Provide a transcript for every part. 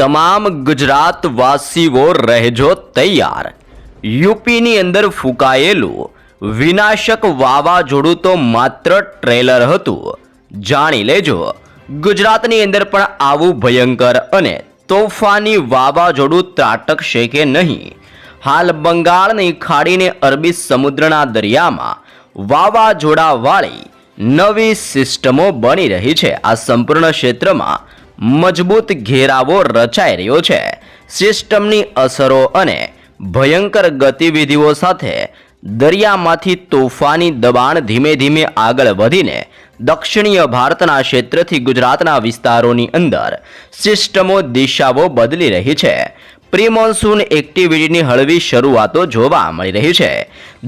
તમામ ગુજરાતવાસીઓ રહેજો તૈયાર। યુપીની અંદર ફૂંકાયેલું વિનાશક વાવાઝોડું તો માત્ર ટ્રેલર હતું। જાણી લેજો ગુજરાતની અંદર પણ આવું ભયંકર અને તોફાની વાવાઝોડું ત્રાટકશે કે નહીં। હાલ બંગાળની ખાડીને અરબી સમુદ્રના દરિયામાં વાવાઝોડાવાળી નવી સિસ્ટમો બની રહી છે। આ સંપૂર્ણ ક્ષેત્રમાં મજબૂત ઘેરાવો રચાઈ રહ્યો છે। સિસ્ટમની અસરો અને ભયંકર ગતિવિધિઓ સાથે દરિયામાંથી તોફાની દબાણ ધીમે ધીમે આગળ વધીને દક્ષિણીય ભારતના ક્ષેત્રથી ગુજરાતના વિસ્તારોની અંદર સિસ્ટમો દિશાઓ બદલી રહી છે। પ્રી મોન્સૂન એક્ટિવિટીની હળવી શરૂઆતો જોવા મળી રહી છે।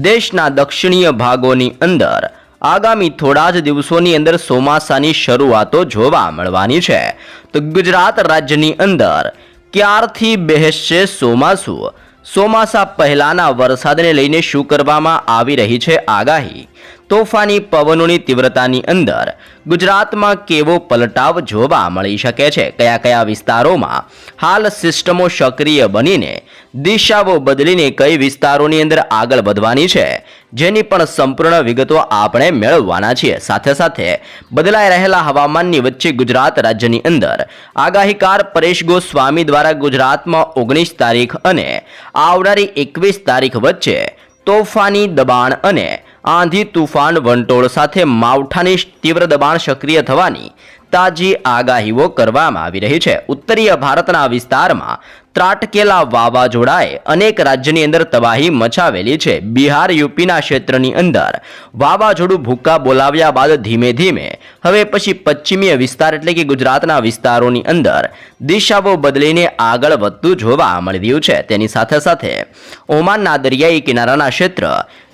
દેશના દક્ષિણીય ભાગોની અંદર આગામી થોડા જ દિવસોની અંદર ચોમાસાની શરૂઆતો જોવા મળવાની છે। તો ગુજરાત રાજ્યની અંદર ક્યારથી બેસશે ચોમાસું? ચોમાસા પહેલાના વરસાદને લઈને શું કરવામાં આવી રહી છે આગાહી? તોફાની પવનોની તીવ્રતાની અંદર ગુજરાતમાં કેવો પલટાવ જોવા મળી શકે છે? કયા કયા વિસ્તારોમાં હાલ સિસ્ટમો સક્રિય બનીને દિશાઓ બદલીને કઈ વિસ્તારોની અંદર આગળ વધવાની છે, જેની પણ સંપૂર્ણ વિગતો આપણે મેળવવાના છીએ। સાથે સાથે બદલાઈ રહેલા હવામાનની વચ્ચે ગુજરાત રાજ્યની અંદર આગાહીકાર પરેશ ગોસ્વામી દ્વારા ગુજરાતમાં 19 તારીખ અને આવનારી 21 તારીખ વચ્ચે તોફાની દબાણ અને આંધી તુફાન વંટોળ સાથે માવઠાની તીવ્ર દબાણ સક્રિય થવાની તાજી આગાહીઓ કરવામાં આવી રહી છે। ઉત્તરીય ભારતના વિસ્તારમાં ત્રાટકેલા વાવાઝોડાએ અનેક રાજ્યની અંદર તબાહી મચાવેલી છે। બિહાર યુપીના ક્ષેત્રની અંદર વાવાઝોડું ભૂક્કા બોલાવ્યા બાદ ધીમે ધીમે હવે પછી પશ્ચિમીય વિસ્તાર એટલે કે ગુજરાતના વિસ્તારોની અંદર દિશાઓ બદલીને આગળ વધતું જોવા મળી રહ્યું છે। તેની સાથે સાથે ઓમાનના દરિયાઈ કિનારાના ક્ષેત્ર,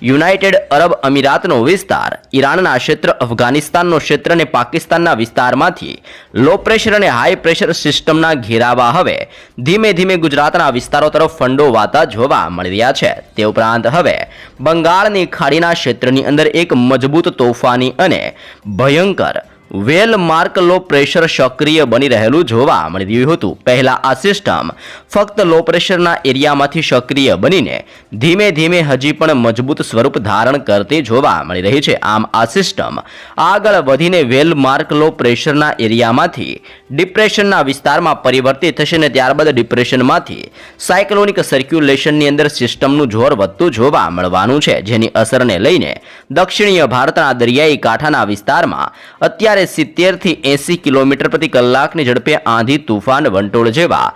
યુનાઇટેડ અરબ અમીરાતનો વિસ્તાર, ઈરાનના ક્ષેત્ર, અફઘાનિસ્તાનનો ક્ષેત્ર અને પાકિસ્તાનના વિસ્તારમાંથી લો પ્રેશર અને હાઈ પ્રેશર સિસ્ટમના ઘેરાવા હવે ધીમે ધીમે ગુજરાતના વિસ્તારો તરફ ફંડોવાતા જોવા મળી રહ્યા છે। તે ઉપરાંત હવે બંગાળની ખાડીના ક્ષેત્રની અંદર એક મજબૂત તોફાની અને ભયંકર વેલ માર્ક લો પ્રેશર સક્રિય બની રહેલું જોવા મળી રહ્યું હતું। પહેલા આ સિસ્ટમ ફક્ત લો પ્રેશરના એરિયામાંથી સક્રિય બનીને ધીમે ધીમે હજી પણ મજબૂત સ્વરૂપ ધારણ કરતી જોવા મળી રહી છે। આમ આ સિસ્ટમ આગળ વધીને વેલ માર્ક લો પ્રેશરના એરિયામાંથી ડિપ્રેશનના વિસ્તારમાં પરિવર્તિત થશે અને ત્યારબાદ ડિપ્રેશનમાંથી સાયક્લોનિક સર્ક્યુલેશનની અંદર સિસ્ટમનું જોર વધતું જોવા મળવાનું છે, જેની અસરને લઈને દક્ષિણીય ભારતના દરિયાઈ કાંઠાના વિસ્તારમાં અત્યારે 70 થી 80 કિલોમીટર પ્રતિ કલાકની ઝડપે આંધી તુફાન વંટોળ જેવા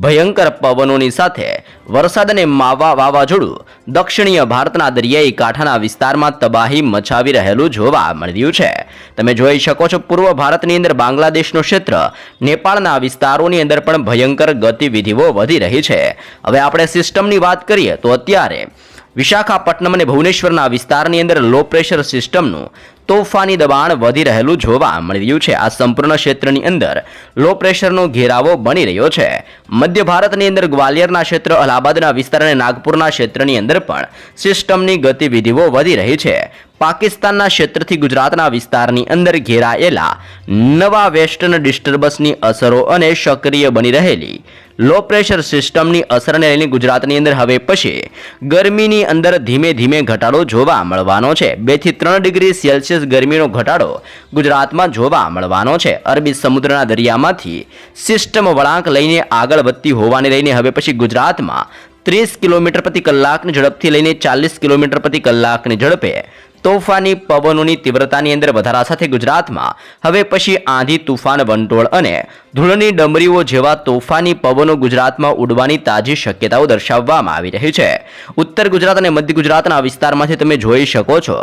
ભયંકર પવનોની સાથે વરસાદ અને વાવાઝોડું દક્ષિણીય ભારતના દરિયાઈ કાંઠાના વિસ્તારમાં તબાહી મચાવી રહેલું જોવા મળી રહ્યું છે। તમે જોઈ શકો છો પૂર્વ ભારતની અંદર બાંગ્લાદેશનું ક્ષેત્ર, નેપાળના વિસ્તારોની અંદર પણ ભયંકર ગતિવિધિઓ વધી રહી છે। હવે આપણે સિસ્ટમની વાત કરીએ તો અત્યારે વિશાખાપટ્ટનમ અને ભુવનેશ્વરના વિસ્તારની અંદર લો પ્રેશર સિસ્ટમનું તોફાની દબાણ વધી રહેલું જોવા મળી રહ્યું છે। આ સંપૂર્ણ ક્ષેત્રની અંદર લો પ્રેશરનો ઘેરાવો બની રહ્યો છે। મધ્ય ભારતની અંદર ગ્વાલિયરના ક્ષેત્ર, અલ્હાબાદના વિસ્તાર અને નાગપુરના ક્ષેત્રની અંદર પણ સિસ્ટમની ગતિવિધિઓ વધી રહી છે। પાકિસ્તાનના ક્ષેત્રથી ગુજરાતના વિસ્તારની અંદર ઘેરાયેલા નવા વેસ્ટર્ન ડિસ્ટર્બન્સની અસરો અને સક્રિય બની રહેલી લો પ્રેશર સિસ્ટમની અસરને લઈને ગુજરાતની અંદર હવે પછી ગરમીની અંદર ધીમે ધીમે ઘટાડો જોવા મળવાનો છે। 2 થી 3 ડિગ્રી સેલ્સિયસ ગરમીનો ઘટાડો ગુજરાતમાં જોવા મળવાનો છે। અરબી સમુદ્રના દરિયામાંથી સિસ્ટમ વળાંક લઈને આગળ વધતી હોવાને લઈને હવે પછી ગુજરાતમાં 30 કિલોમીટર પ્રતિ કલાકની ઝડપથી લઈને 40 કિલોમીટર પ્રતિ કલાકની ઝડપે તોફાની પવનોની તીવ્રતાની અંદર વધારા સાથે ગુજરાતમાં હવે પછી આંધી તુફાન વંટોળ અને ધૂળની ડમરીઓ જેવા તોફાની પવનો ગુજરાતમાં ઉડવાની તાજી શક્યતાઓ દર્શાવવામાં આવી રહી છે। ઉત્તર ગુજરાત અને મધ્ય ગુજરાતના વિસ્તારમાંથી તમે જોઈ શકો છો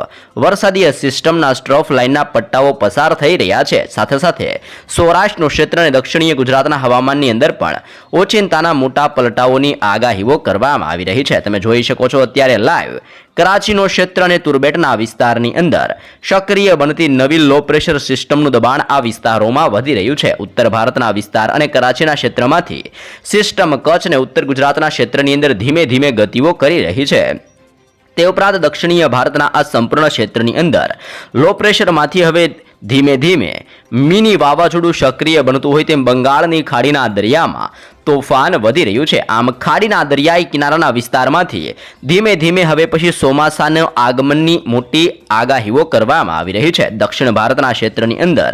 વરસાદીય સિસ્ટમના સ્ટ્રોફ લાઇનના પટ્ટાઓ પસાર થઈ રહ્યા છે। સાથે સાથે સૌરાષ્ટ્રનું ક્ષેત્ર અને દક્ષિણીય ગુજરાતના હવામાનની અંદર પણ ઓચિંતાના મોટા પલટાઓની આગાહીઓ કરવામાં આવી રહી છે। તમે જોઈ શકો છો અત્યારે લાઈવ કરાચીનો ક્ષેત્ર અને તુર્બેટના વિસ્તારની અંદર સક્રિય બનતી નવી લો પ્રેશર સિસ્ટમનું દબાણ આ વિસ્તારોમાં વધી રહ્યું છે। ઉત્તર ભારતના વિસ્તાર અને કરાચીના ક્ષેત્રમાંથી સિસ્ટમ કચ્છ અને ઉત્તર ગુજરાતના ક્ષેત્રની અંદર ધીમે ધીમે ગતિઓ કરી રહી છે। તે ઉપરાંત દક્ષિણીય ભારતના આ સંપૂર્ણ ક્ષેત્રની અંદર લો પ્રેશરમાંથી હવે ધીમે ધીમે મિની વાવાઝોડું સક્રિય બનતું હોય તેમ બંગાળની ખાડીના દરિયામાં તોફાન વધી રહ્યું છે. આમ ખાડીના દરિયાઈ કિનારાના વિસ્તારમાંથી ધીમે ધીમે હવે પછી ચોમાસાના આગમનની મોટી આગાહીઓ કરવામાં આવી રહી છે. દક્ષિણ ભારતના ક્ષેત્રની અંદર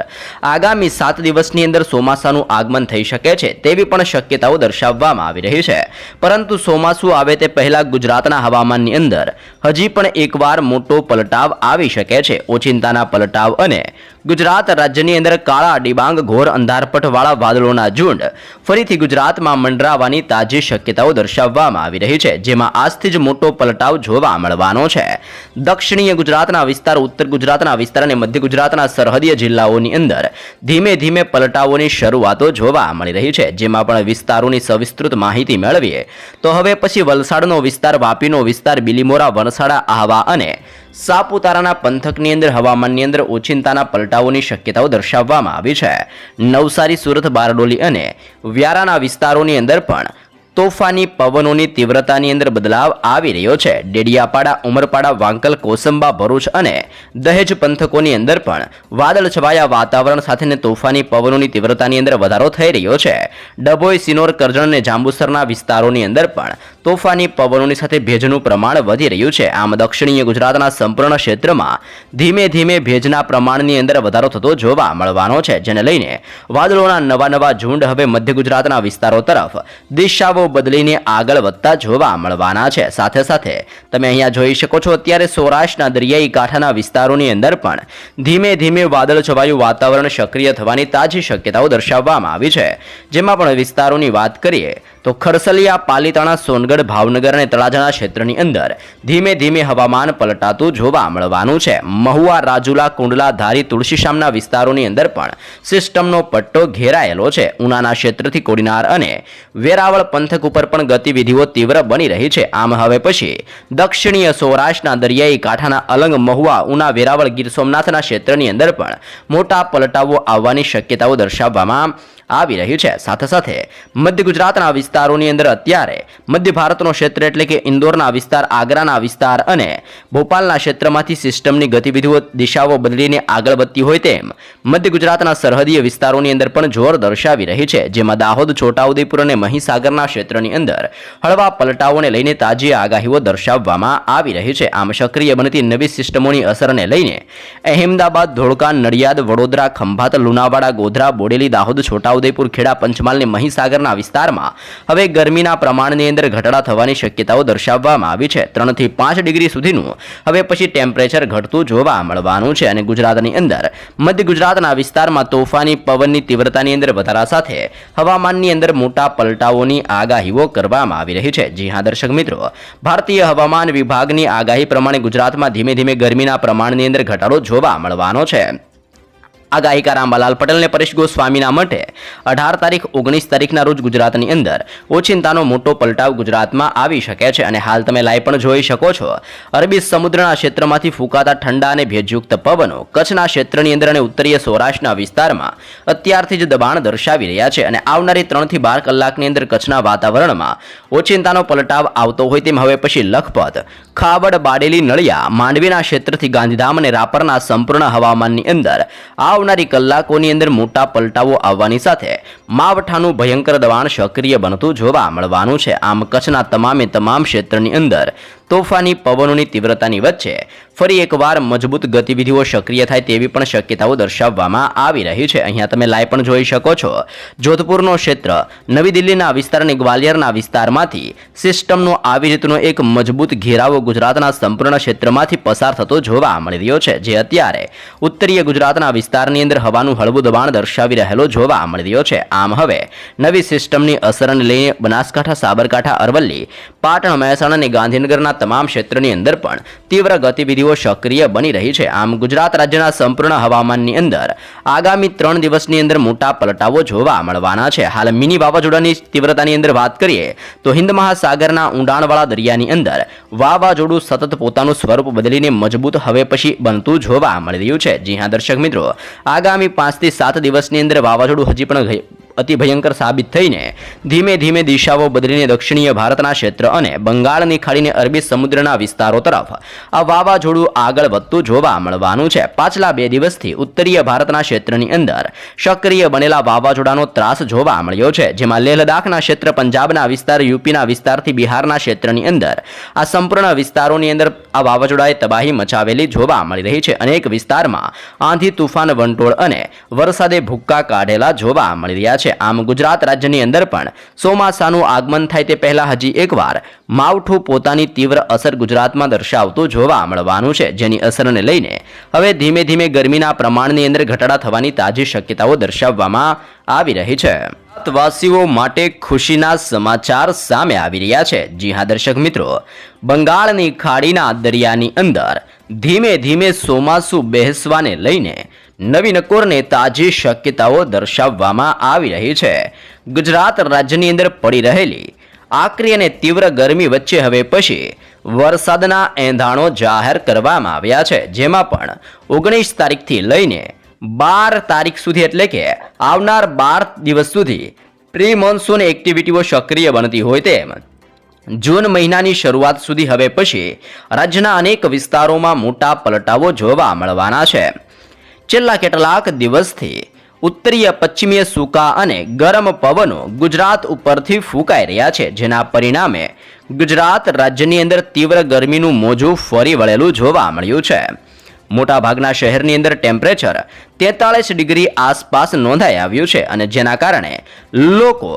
આગામી 7 દિવસની અંદર ચોમાસાનું આગમન થઈ શકે છે તેવી પણ શક્યતાઓ દર્શાવવામાં આવી રહી છે. પરંતુ ચોમાસું આવે તે પહેલા ગુજરાતના હવામાનની અંદર હજી પણ એકવાર મોટો પલટાવ આવી શકે છે. ઓચિંતાના પલટાવ અને ગુજરાત રાજ્યની અંદર કાળા ડિબાંગ ઘોર અંધારપટવાળા વાદળોના ઝુંડ ફરીથી ગુજરાતમાં મંડરાવાની તાજી શક્યતાઓ દર્શાવવામાં આવી રહી છે, જેમાં આજથી જ મોટો પલટાવ જોવા મળવાનો છે. દક્ષિણીય ગુજરાતના વિસ્તાર, ઉત્તર ગુજરાતના વિસ્તાર અને મધ્ય ગુજરાતના સરહદીય જિલ્લાઓની અંદર ધીમે ધીમે પલટાવોની શરૂઆતો જોવા મળી રહી છે, જેમાં પણ વિસ્તારોની સવિસ્તૃત માહિતી મેળવીએ તો હવે પછી વલસાડનો વિસ્તાર, વાપીનો વિસ્તાર, બિલીમોરા, વણસાડા, આહવા અને સાપુતારાના પંથકની અંદર હવામાનની અંદર ઓચિંતાના પલટાઓની શક્યતાઓ દર્શાવવામાં આવી છે. નવસારી, સુરત, બારડોલી અને વ્યારાના વિસ્તારોની અંદર પણ તોફાની પવનોની તીવ્રતાની અંદર બદલાવ આવી રહ્યો છે. ડેડિયાપાડા, ઉમરપાડા, વાંકલ, કોસંબા, ભરૂચ અને દહેજ પંથકોની અંદર પણ વાદળ છવાયા વાતાવરણ સાથે તોફાની પવનોની તીવ્રતાની અંદર વધારો થઈ રહ્યો છે. ડભોઈ, સિનોર, કરજણ અને જાંબુસરના વિસ્તારોની અંદર પણ તોફાની પવનોની સાથે ભેજનું પ્રમાણ વધી રહ્યું છે. આમ દક્ષિણીય ગુજરાતના સંપૂર્ણ ક્ષેત્રમાં ધીમે ધીમે ભેજના પ્રમાણની અંદર વધારો થતો જોવા મળવાનો છે, જેને લઈને વાદળોના નવા ઝુંડ હવે મધ્ય ગુજરાતના વિસ્તારો તરફ દિશાઓ બદલીને આગળ વધતા જોવા મળવાના છે. સાથે સાથે તમે અહીંયા જોઈ શકો છો અત્યારે સૌરાષ્ટ્રના દરિયાઈ કાંઠાના વિસ્તારોની અંદર પણ ધીમે ધીમે વાદળ છવાયું વાતાવરણ સક્રિય થવાની તાજી શક્યતાઓ દર્શાવવામાં આવી છે. જેમાં પણ વિસ્તારોની વાત કરીએ તો ખરસલિયા, પાલીતાણા, સોનગઢ, ભાવનગર અને તળાજાના ક્ષેત્રની અંદર ધીમે ધીમે હવામાન પલટાતું જોવા મળવાનું છે. મહુવા, રાજુલા, કુંડલા, ધારી, તુલસીશામના વિસ્તારોની અંદર પણ સિસ્ટમનો પટ્ટો ઘેરાયેલો છે. ઉનાના ક્ષેત્રથી કોડીનાર અને વેરાવળ પંથક ઉપર પણ ગતિવિધિઓ તીવ્ર બની રહી છે. આમ હવે પછી દક્ષિણીય સૌરાષ્ટ્રના દરિયાઈ કાંઠાના અલંગ, મહુવા, ઉના, વેરાવળ, ગીર સોમનાથના ક્ષેત્રની અંદર પણ મોટા પલટાવો આવવાની શક્યતાઓ દર્શાવવામાં આવી રહ્યું છે. સાથે સાથે મધ્ય ગુજરાતના વિસ્તારોની અંદર અત્યારે મધ્ય ભારતનો ક્ષેત્ર એટલે કે ઇન્દોરના વિસ્તાર, આગ્રાના વિસ્તાર અને ભોપાલના ક્ષેત્રમાંથી સિસ્ટમની ગતિવિધિઓ દિશાઓ બદલીને આગળ વધતી હોય તેમ મધ્ય ગુજરાતના સરહદીય વિસ્તારોની અંદર પણ જોર દર્શાવી રહી છે. જેમાં દાહોદ, છોટાઉદેપુર અને મહીસાગરના ક્ષેત્રની અંદર હળવા પલટાઓને લઈને તાજી આગાહીઓ દર્શાવવામાં આવી રહી છે. આમ સક્રિય બનતી નવી સિસ્ટમોની અસરને લઈને અહેમદાબાદ, ધોળકા, નડિયાદ, વડોદરા, ખંભાત, લુણાવાડા, ગોધરા, બોડેલી, દાહોદ, છોટાઉદેપુર, ખેડા, પંચમહાલ અને મહીસાગરના વિસ્તારમાં હવે ગરમીના પ્રમાણની અંદર ઘટાડા થવાની શક્યતાઓ દર્શાવવામાં આવી છે. 3 થી 5 ડિગ્રી સુધીનું હવે પછી ટેમ્પરેચર ઘટતું જોવા મળવાનું છે. અને ગુજરાતની અંદર મધ્ય ગુજરાતના વિસ્તારમાં તોફાની પવનની તીવ્રતાની અંદર વધારા સાથે હવામાનની અંદર મોટા પલટાઓની આગાહીઓ કરવામાં આવી રહી છે. જી હા દર્શક મિત્રો, ભારતીય હવામાન વિભાગની આગાહી પ્રમાણે ગુજરાતમાં ધીમે ધીમે ગરમીના પ્રમાણની અંદર ઘટાડો જોવા મળવાનો છે. આગાહીકાર અંબાલાલ પટેલ અને પરેશ ગોસ્વામીના મતે 18 તારીખ 19 તારીખના રોજ ગુજરાતની અંદર ઓચિંતાનો મોટો પલટાવ ગુજરાતમાં આવી શકે છે. અને હાલ તમે લાઈવ પણ જોઈ શકો છો અરબી સમુદ્રના ક્ષેત્રમાંથી ફૂંકાતા ઠંડા અને ભેજયુક્ત પવનો કચ્છના ક્ષેત્રની અંદર અને ઉત્તરીય સૌરાષ્ટ્રના વિસ્તારમાં અત્યારથી જ દબાણ દર્શાવી રહ્યા છે. અને આવનારી 3 થી 12 કલાકની અંદર કચ્છના વાતાવરણમાં ઓચિંતાનો પલટાવ આવતો હોય તેમ હવે પછી લખપત, ખાવડ, બાડેલી, નળિયા, માંડવીના ક્ષેત્રથી ગાંધીધામ અને રાપરના સંપૂર્ણ હવામાનની અંદર આવનારી કલાકોની અંદર મોટા પલટાવો આવવાની સાથે માવઠાનું ભયંકર દબાણ સક્રિય બનતું જોવા મળવાનું છે. આમ કચ્છના તમામ ક્ષેત્રની અંદર તોફાની પવનોની તીવ્રતાની વચ્ચે ફરી એકવાર મજબૂત ગતિવિધિઓ સક્રિય થાય તેવી પણ શક્યતાઓ દર્શાવવામાં આવી રહી છે. અહીંયા તમે લાઈવ પણ જોઈ શકો છો જોધપુરનો ક્ષેત્ર, નવી દિલ્હીના વિસ્તાર અને ગ્વાલિયરના વિસ્તારમાંથી સિસ્ટમનો આવી રીતનો એક મજબૂત ઘેરાવો ગુજરાતના સંપૂર્ણ ક્ષેત્રમાંથી પસાર થતો જોવા મળી રહ્યો છે, જે અત્યારે ઉત્તરીય ગુજરાતના વિસ્તારની અંદર હવાનું હળવું દબાણ દર્શાવી રહેલો જોવા મળી રહ્યો છે. આમ હવે નવી સિસ્ટમની અસરને લઈને બનાસકાંઠા, સાબરકાંઠા, અરવલ્લી, પાટણ, મહેસાણા અને ગાંધીનગરના તમામ ક્ષેત્રની અંદર પણ તીવ્ર ગતિવિધિઓ સક્રિય બની રહી છે. આમ ગુજરાત રાજ્યના સંપૂર્ણ હવામાનની અંદર આગામી 3 દિવસની અંદર મોટા પલટાવો જોવા મળવાના છે. હાલ મિની વાવાઝોડાની તીવ્રતાની અંદર વાત કરીએ તો હિન્દ મહાસાગરના ઊંડાણવાળા દરિયાની અંદર વાવાઝોડું સતત પોતાનું સ્વરૂપ બદલીને મજબૂત હવે પછી બનતું જોવા મળી રહ્યું છે. જી હા દર્શક મિત્રો, આગામી 5 થી 7 દિવસની અંદર વાવાઝોડું હજી પણ અતિ ભયંકર સાબિત થઈને ધીમે ધીમે દિશાઓ બદલીને દક્ષિણીય ભારતના ક્ષેત્ર અને બંગાળની ખાડીને અરબી સમુદ્રના વિસ્તારો તરફ આ વાવાઝોડું આગળ વધતું જોવા મળવાનું છે. પાછલા 2 દિવસથી ઉત્તરીય ભારતના ક્ષેત્રની અંદર સક્રિય બનેલા વાવાઝોડાનો ત્રાસ જોવા મળ્યો છે, જેમાં લેહ લદ્દાખના ક્ષેત્ર, પંજાબના વિસ્તાર, યુપીના વિસ્તારથી બિહારના ક્ષેત્રની અંદર આ સંપૂર્ણ વિસ્તારોની અંદર આ વાવાઝોડાએ તબાહી મચાવેલી જોવા મળી રહી છે. અનેક વિસ્તારમાં આંધી, તુફાન, વંટોળ અને વરસાદે ભૂક્કા કાઢેલા જોવા મળી રહ્યા છે. આમ ગુજરાત રાજ્યની અંદર પણ ચોમાસાનું આગમન થાય તે પહેલા હજી એકવાર માવઠું પોતાની તીવ્ર અસર ગુજરાતમાં દર્શાવતું જોવા મળવાનું છે, જેની અસરને લઈને હવે ધીમે ધીમે ગરમીના પ્રમાણની અંદર ઘટાડા થવાની તાજી શક્યતાઓ દર્શાવવામાં આવી રહી છે. વાસીઓ માટે ખુશીના સમાચાર સામે આવી રહ્યા છે. જી હા દર્શક મિત્રો, બંગાળની ખાડીના દરિયાની અંદર ધીમે ધીમે ચોમાસું બેસવાને લઈને નવી નકોરને તાજી શક્યતાઓ દર્શાવવામાં આવી રહી છે. ગુજરાત રાજ્યની અંદર પડી રહેલી આકરી અને તીવ્ર ગરમી વચ્ચે હવે પછી વરસાદના એંધાણો જાહેર કરવામાં આવ્યા છે, જેમાં પણ 19 તારીખથી લઈને 12 તારીખ સુધી એટલે કે આવનાર 12 દિવસ સુધી પ્રી મોન્સૂન એક્ટિવિટીઓ સક્રિય બનતી હોય તેમ જૂન મહિનાની શરૂઆત સુધી હવે પછી રાજ્યના અનેક વિસ્તારોમાં મોટા પલટાઓ જોવા મળવાના છે. છેલ્લા કેટલાક દિવસથી ઉત્તરીય પશ્ચિમીય સૂકા અને ગરમ પવનો ગુજરાત ઉપરથી ફૂંકાઈ રહ્યા છે, જેના પરિણામે ગુજરાત રાજ્યની અંદર તીવ્ર ગરમીનું મોજું ફરી વળેલું જોવા મળ્યું છે. મોટાભાગના શહેરની અંદર ટેમ્પરેચર 43 ડિગ્રી આસપાસ નોંધાઈ આવ્યું છે અને જેના કારણે લોકો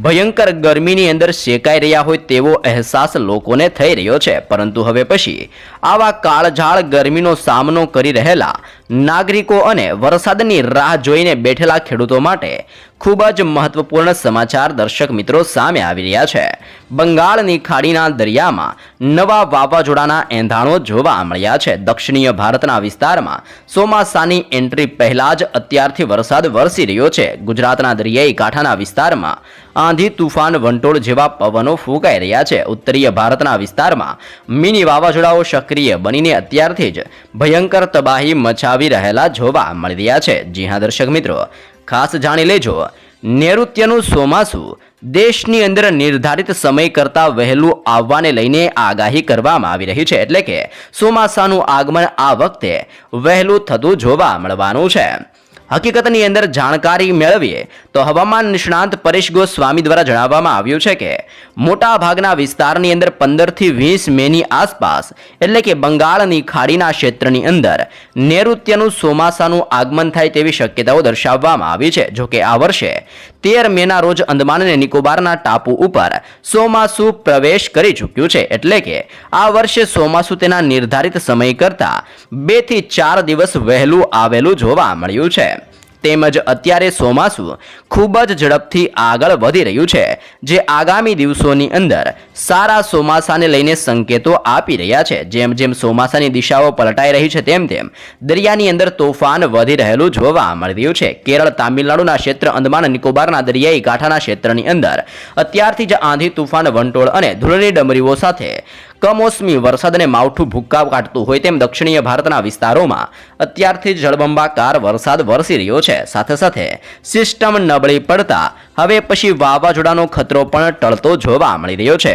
ભયંકર ગરમીની અંદર શેકાઈ રહ્યા હોય તેવો અહેસાસ લોકોને થઈ રહ્યો છે. પરંતુ હવે પછી આવા કાળઝાળ ગરમીનો સામનો કરી રહેલા નાગરિકો અને વરસાદની રાહ જોઈને બેઠેલા ખેડૂતો માટે ખૂબ જ મહત્વપૂર્ણ સમાચાર દર્શક મિત્રો સામે આવી રહ્યા છે. બંગાળની ખાડીના દરિયામાં નવા વાવાઝોડાના એંધાણો જોવા મળ્યા છે. દક્ષિણીય ભારતના વિસ્તારમાં ચોમાસાની એન્ટ્રી પહેલા જ અત્યારથી વરસાદ વરસી રહ્યો છે. ગુજરાતના દરિયાઈ કાંઠાના વિસ્તારમાં આંધી, તુફાન, વંટોળ જેવા પવનો ફૂંકાઈ રહ્યા છે. ઉત્તરીય ભારતના વિસ્તારમાં મિની વાવાઝોડાઓ સક્રિય બનીને અત્યારથી જ ભયંકર તબાહી મચાવી રહેલા જોવા મળી રહ્યા છે. જી હા દર્શક મિત્રો, ખાસ જાણી લેજો, નૈઋત્યનું ચોમાસું દેશની અંદર નિર્ધારિત સમય કરતાં વહેલું આવવાને લઈને આગાહી કરવામાં આવી રહી છે. એટલે કે ચોમાસાનું આગમન આ વખતે વહેલું થતું જોવા મળવાનું છે. હકીકતની અંદર જાણકારી મેળવીએ તો હવામાન નિષ્ણાંત પરેશ ગોસ્વામી દ્વારા જણાવવામાં આવ્યું છે કે મોટા ભાગના વિસ્તારની અંદર 15 થી 20 મેની આસપાસ એટલે કે બંગાળની ખાડીના ક્ષેત્રની અંદર નૈઋત્યનું ચોમાસાનું આગમન થાય તેવી શક્યતાઓ દર્શાવવામાં આવી છે. જોકે આ વર્ષે 13 મેના રોજ અંદમાન અને નિકોબારના ટાપુ ઉપર ચોમાસું પ્રવેશ કરી ચૂક્યું છે. એટલે કે આ વર્ષે ચોમાસું તેના નિર્ધારિત સમય કરતાં 2 થી 4 દિવસ વહેલું આવેલું જોવા મળ્યું છે. તેમજ અત્યારે ચોમાસું ખૂબ જ ઝડપથી આગળ વધી રહ્યું છે, જે આગામી દિવસોની અંદર સારા ચોમાસાને લઈને સંકેતો આપી રહ્યા છે. જેમ જેમ ચોમાસાની દિશાઓ પલટાઈ રહી છે તેમ તેમ દરિયાની અંદર તોફાન વધી રહેલું જોવા મળી રહ્યું છે. કેરળ, તામિલનાડુના ક્ષેત્ર, અંદમાન નિકોબારના દરિયાઈ કાંઠાના ક્ષેત્રની અંદર અત્યારથી જ આંધી, તુફાન, વંટોળ અને ધૂળની ડમરીઓ સાથે કમોસમી વરસાદ અને માવઠું ભૂક્કા કાઢતું હોય તેમ દક્ષિણીય ભારતના વિસ્તારોમાં અત્યારથી જ જળબંબાકાર વરસાદ વરસી રહ્યો છે. સાથે સાથે સિસ્ટમ નબળી પડતા હવે પછી વાવાઝોડાનો ખતરો પણ ટળતો જોવા મળી રહ્યો છે.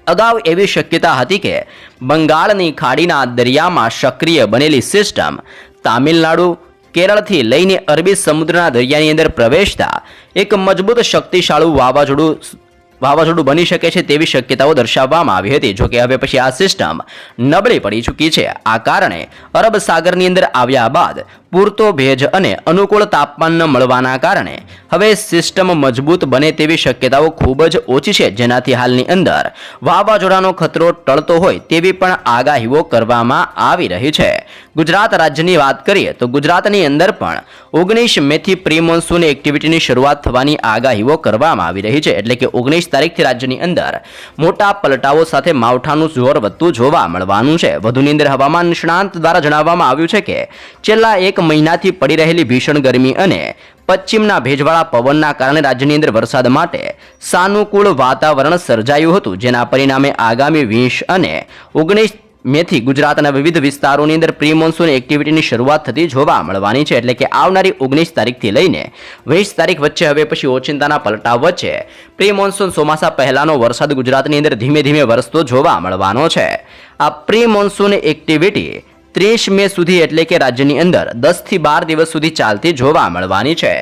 અગાઉ એવી શક્યતા હતી કે બંગાળની ખાડીના દરિયામાં સક્રિય બનેલી સિસ્ટમ તામિલનાડુ, કેરળથી લઈને અરબી સમુદ્રના દરિયાની અંદર પ્રવેશતા એક મજબૂત શક્તિશાળી વાવાઝોડું બની શકે છે તેવી શક્યતાઓ દર્શાવવામાં આવી હતી. જોકે હવે પછી આ સિસ્ટમ નબળી પડી ચૂકી છે. આ કારણે અરબ સાગરની અંદર આવ્યા બાદ પૂરતો ભેજ અને અનુકૂળ તાપમાન ન મળવાના કારણે હવે સિસ્ટમ મજબૂત બને તેવી શક્યતાઓ ખૂબ જ ઓછી છે, જેનાથી હાલની અંદર વાવાઝોડાનો ખતરો ટળતો હોય તેવી પણ આગાહીઓ કરવામાં આવી રહી છે. ગુજરાત રાજ્યની વાત કરીએ તો ગુજરાતની અંદર પણ 19 મેથી પ્રી મોન્સૂન એક્ટિવિટીની શરૂઆત થવાની આગાહીઓ કરવામાં આવી રહી છે. એટલે કે 19 તારીખથી રાજ્યની અંદર મોટા પલટાઓ સાથે માવઠાનું જોર વધતું જોવા મળવાનું છે. વધુની અંદર હવામાન નિષ્ણાંત દ્વારા જણાવવામાં આવ્યું છે કે છેલ્લા 1 મહિનાથી પડી રહેલી ભીષણ ગરમી અને પશ્ચિમના ભેજવાળા પવનના કારણે રાજ્યની અંદર વરસાદ માટે સાનુકૂળ વાતાવરણ સર્જાયું હતું, જેના પરિણામે આગામી 20 અને 19 મેથી ગુજરાતના વિવિધ વિસ્તારોની અંદર પ્રી મોન્સૂન એક્ટિવિટીની શરૂઆત થતી જોવા મળવાની છે. એટલે કે આવનારી 19 તારીખથી લઈને 20 તારીખ વચ્ચે હવે પછી ઓચિંતાના પલટાવ વચ્ચે પ્રી મોન્સૂન ચોમાસા પહેલાનો વરસાદ ગુજરાતની અંદર ધીમે ધીમે વરસતો જોવા મળવાનો છે. આ પ્રી મોન્સૂન એક્ટિવિટી 30 મે સુધી એટલે કે રાજ્યની અંદર 10 થી 12 દિવસ સુધી ચાલતી જોવા મળવાની છે,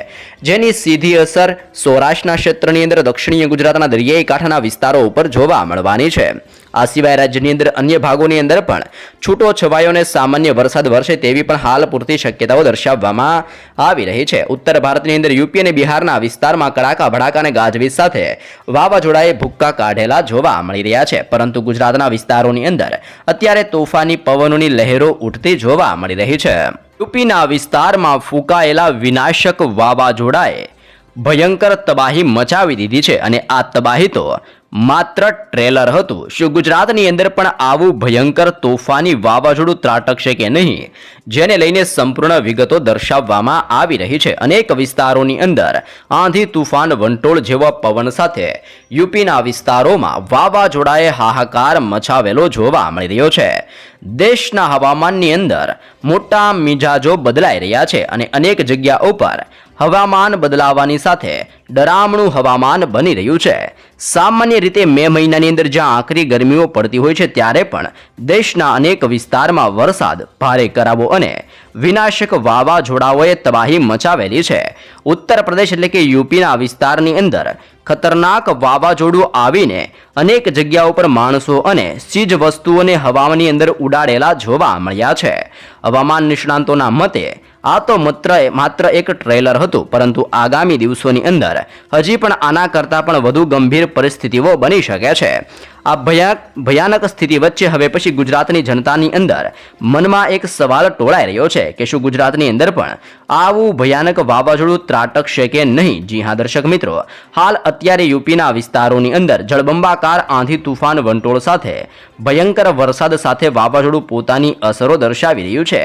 જેની સીધી અસર સૌરાષ્ટ્રના ક્ષેત્રની અંદર દક્ષિણીય ગુજરાતના દરિયાઈ કાંઠાના વિસ્તારો ઉપર જોવા મળવાની છે. આ સિવાય રાજ્યની અંદર અન્ય ભાગોની અંદર પણ છૂટો છવાયો અને સામાન્ય વરસાદ વરસે તેવી પણ હાલ પૂરતી શક્યતાઓ દર્શાવવામાં આવી રહી છે. ઉત્તર ભારતની અંદર યુપી અને બિહારના વિસ્તારમાં કડાકા ભડાકા અને ગાજવીજ સાથે વાવાઝોડાએ ભૂક્કા કાઢેલા જોવા મળી રહ્યા છે, પરંતુ ગુજરાતના વિસ્તારોની અંદર અત્યારે તોફાની પવનોની લહેરો ઉઠતી જોવા મળી રહી છે. યુપીના વિસ્તારમાં ફૂંકાયેલા વિનાશક વાવાઝોડાએ ભયંકર તબાહી મચાવી દીધી છે અને આ તબાહી તો માત્ર ટ્રેલર હતું. શું ગુજરાતની અંદર પણ આવું ભયંકર તોફાની વાવાઝોડું ત્રાટકશે કે નહીં, જેને લઈને સંપૂર્ણ વિગતો દર્શાવવામાં આવી રહી છે. અનેક વિસ્તારોની અંદર આંધી તુફાન વંટોળ જેવા પવન સાથે યુપીના વિસ્તારોમાં વાવાઝોડાએ હાહાકાર મચાવેલો જોવા મળી રહ્યો છે. દેશના હવામાનની અંદર મોટા મિજાજો બદલાઈ રહ્યા છે અને અનેક જગ્યાઓ પર હવામાન બદલાવાની સાથે ડરામણું હવામાન બની રહ્યું છે. સામાન્ય રીતે મે મહિનાની અંદર જ્યાં આકરી ગરમીઓ પડતી હોય છે, ત્યારે પણ દેશના અનેક વિસ્તારમાં વરસાદ, ભારે કરાવો અને વિનાશક વાવાઝોડાઓએ તબાહી મચાવેલી છે. ઉત્તર પ્રદેશ એટલે કે યુપીના વિસ્તારની અંદર ખતરનાક વાવાઝોડું આવીને અનેક જગ્યાઓ પર માણસો અને ચીજ વસ્તુઓને હવાની અંદર ઉડાડેલા જોવા મળ્યા છે. હવામાન નિષ્ણાંતોના મતે આ તો માત્ર એક ટ્રેલર હતું, પરંતુ આગામી દિવસોની અંદર હજી પણ આના કરતાં પણ વધુ ગંભીર પરિસ્થિતિઓ બની શકે છે. આ ભયાનક સ્થિતિ વચ્ચે હવે પછી ગુજરાતની જનતાની અંદર મનમાં એક સવાલ ટોળાઈ રહ્યો છે કે શું ગુજરાતની અંદર પણ આવું ભયાનક વાવાઝોડું ત્રાટકશે કે નહીં. જી હા દર્શક મિત્રો, હાલ અત્યારે યુપીના વિસ્તારોની અંદર જળબંબાકાર આંધી તુફાન વંટોળ સાથે ભયંકર વરસાદ સાથે વાવાઝોડું પોતાની અસરો દર્શાવી રહ્યું છે.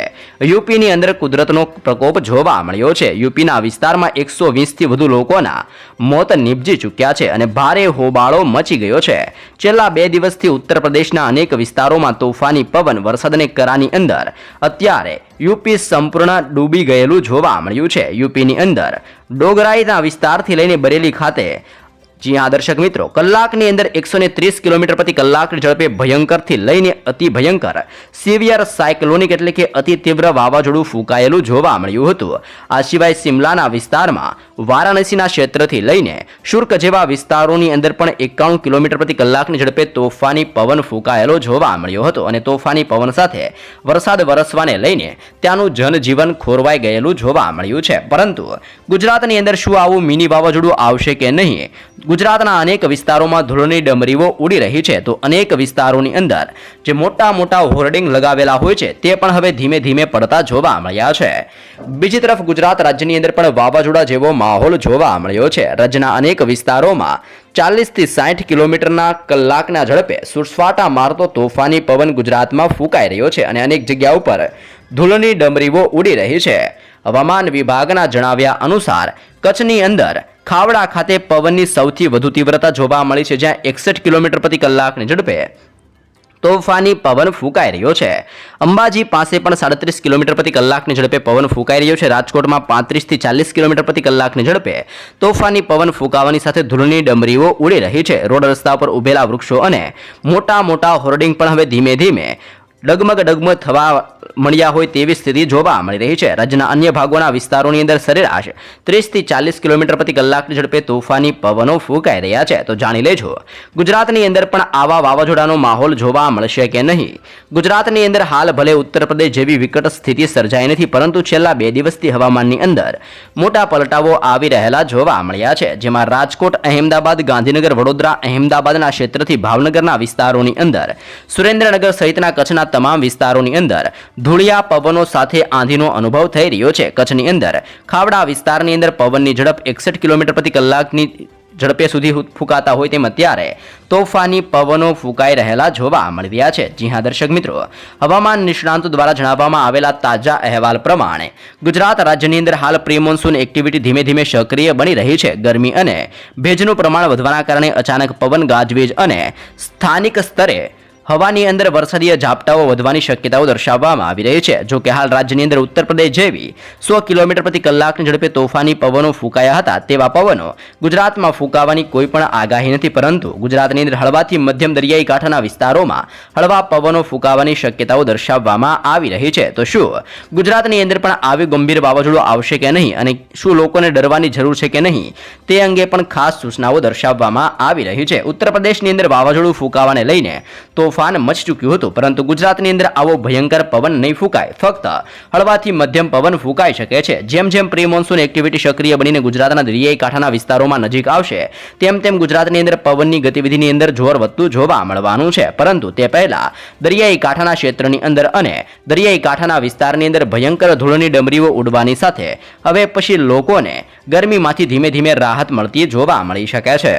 યુપીની અંદર કુદરતનો પ્રકોપ જોવા મળ્યો છે. યુપીના વિસ્તારમાં 120 થી વધુ લોકોના મોત નીપજી ચૂક્યા છે અને ભારે હોબાળો મચી ગયો છે. છેલ્લા 2 દિવસથી ઉત્તર પ્રદેશના અનેક વિસ્તારોમાં તોફાની પવન, વરસાદ અને કરાની અંદર અત્યારે યુપી સંપૂર્ણ ડૂબી ગયેલું જોવા મળ્યું છે. યુપીની અંદર ડોગરાઈના વિસ્તારથી લઈને બરેલી ખાતે જી હા દર્શક મિત્રો, કલાકની અંદર 130 કિલોમીટર પ્રતિ કલાકની ઝડપે ભયંકરથી લઈને અતિ ભયંકર સિવિયર સાયક્લોનિક એટલે કે અતિ તીવ્ર વાવાઝોડું ફૂંકાયેલું જોવા મળ્યું હતું. આ સિવાય સિમલાના વિસ્તારમાં, વારાણસીના ક્ષેત્રથી લઈને શુર્ક જેવા વિસ્તારોની અંદર પણ 91 કિલોમીટર પ્રતિ કલાકની ઝડપે તોફાની પવન ફૂંકાયેલો જોવા મળ્યો હતો અને તોફાની પવન સાથે વરસાદ વરસવાને લઈને ત્યાંનું જનજીવન ખોરવાઈ ગયેલું જોવા મળ્યું છે. પરંતુ ગુજરાતની અંદર શું આવું મિની વાવાઝોડું આવશે કે નહીં? ગુજરાતના અનેક વિસ્તારોમાં ધૂળની ડમરીઓ ઉડી રહી છે, તો અનેક વિસ્તારોની અંદર જે મોટા હોર્ડિંગ લગાવેલા હોય છે તે પણ હવે ધીમે ધીમે પડતા જોવા મળ્યા છે. બીજી તરફ ગુજરાત રાજ્યની અંદર પણ વાવાઝોડા જેવો માહોલ જોવા મળ્યો છે. રાજ્યના અનેક વિસ્તારોમાં 40 થી 60 કિલોમીટરના કલાકના ઝડપે સુસવાટા મારતો તોફાની પવન ગુજરાતમાં ફૂંકાઈ રહ્યો છે અને અનેક જગ્યાઓ પર ધૂળની ડમરીઓ ઉડી રહી છે. હવામાન વિભાગના જણાવ્યા અનુસાર કચ્છની અંદર ખાવડા ખાતે પવનની સૌથી વધુ તીવ્રતા જોવા મળી છે, જ્યાં 61 કિલોમીટર પ્રતિ કલાકની ઝડપે તોફાની પવન ફૂંકાઈ રહ્યો છે. અંબાજી પાસે પણ 37 કિલોમીટર પ્રતિ કલાકની ઝડપે પવન ફૂંકાઈ રહ્યો છે. રાજકોટમાં 35 થી 40 કિલોમીટર પ્રતિ કલાકની ઝડપે તોફાની પવન ફૂંકાવાની સાથે ધૂળની ડમરીઓ ઉડી રહી છે. રોડ રસ્તા પર ઉભેલા વૃક્ષો અને મોટા હોર્ડિંગ પણ હવે ધીમે ધીમે ડગમગ થવા મળ્યા હોય તેવી સ્થિતિ જોવા મળી રહી છે. રાજ્યના અન્ય ભાગોના વિસ્તારોની અંદર સરેરાશ 30 થી 40 કિલોમીટર પ્રતિ કલાકની ઝડપે તોફાની પવનો ફૂંકાઈ રહ્યા છે. તો જાણી લેજો ગુજરાતની અંદર પણ આવા વાવાઝોડાનો માહોલ જોવા મળશે કે નહીં. ગુજરાતની અંદર હાલ ભલે ઉત્તર પ્રદેશ જેવી વિકટ સ્થિતિ સર્જાઈ નથી, પરંતુ છેલ્લા 2 દિવસથી હવામાનની અંદર મોટા પલટાઓ આવી રહેલા જોવા મળ્યા છે, જેમાં રાજકોટ, અહેમદાબાદ, ગાંધીનગર, વડોદરા, અહેમદાબાદના ક્ષેત્રથી ભાવનગરના વિસ્તારોની અંદર, સુરેન્દ્રનગર સહિતના કચ્છના તમામ વિસ્તારોની અંદર ધૂળિયા પવનો સાથે આંધીનો અનુભવ થઈ રહ્યો છે. કચ્છની અંદર ખાવડા વિસ્તારની અંદર પવનની ઝડપ 61 કિલોમીટર પ્રતિ કલાકની ઝડપે સુધી ફૂંકાતા હોય તેમ અત્યારે તોફાની પવનો ફૂંકાઈ રહેલા જોવા મળી રહ્યા છે. જી હા દર્શક મિત્રો, હવામાન નિષ્ણાંતો દ્વારા જણાવવામાં આવેલા તાજા અહેવાલ પ્રમાણે ગુજરાત રાજ્યની અંદર હાલ પ્રી મોન્સૂન એક્ટિવિટી ધીમે ધીમે સક્રિય બની રહી છે. ગરમી અને ભેજનું પ્રમાણ વધવાના કારણે અચાનક પવન, ગાજવીજ અને સ્થાનિક સ્તરે હવાની અંદર વરસાદીય ઝાપટાઓ વધવાની શક્યતાઓ દર્શાવવામાં આવી રહી છે. જો કે હાલ રાજ્યની અંદર ઉત્તર પ્રદેશ જેવી 100 કિલોમીટર પ્રતિ કલાકની ઝડપે તોફાની પવનો ફૂંકાયા હતા તેવા પવનો ગુજરાતમાં ફૂંકાવાની કોઈ પણ આગાહી નથી, પરંતુ ગુજરાતની અંદર હળવાથી મધ્યમ દરિયાઈ કાંઠાના વિસ્તારોમાં હળવા પવનો ફૂંકાવાની શક્યતાઓ દર્શાવવામાં આવી રહી છે. તો શું ગુજરાતની અંદર પણ આવી ગંભીર વાવાઝોડું આવશે કે નહીં અને શું લોકોને ડરવાની જરૂર છે કે નહીં તે અંગે પણ ખાસ સૂચનાઓ દર્શાવવામાં આવી રહી છે. ઉત્તર પ્રદેશની અંદર વાવાઝોડું ફૂંકાવાને લઈને તોફાન મચી ચૂક્યું હતું, પરંતુ ગુજરાતની અંદર આવો ભયંકર પવન નહીં ફૂંકાય. ફક્ત હળવાથી મધ્યમ પવન ફૂંકાઈ શકે છે. જેમ જેમ પ્રી મોન્સૂન એક્ટિવિટી સક્રિય બનીને ગુજરાતના દરિયાઈ કાંઠાના વિસ્તારોમાં નજીક આવશે તેમ તેમ ગુજરાતની અંદર પવનની ગતિવિધિની અંદર જોર વધતું જોવા મળવાનું છે. પરંતુ તે પહેલા દરિયાઈ કાંઠાના ક્ષેત્રની અંદર અને દરિયાઈ કાંઠાના વિસ્તારની અંદર ભયંકર ધૂળની ડમરીઓ ઉડવાની સાથે હવે પછી લોકોને ગરમીમાંથી ધીમે ધીમે રાહત મળતી જોવા મળી શકે છે.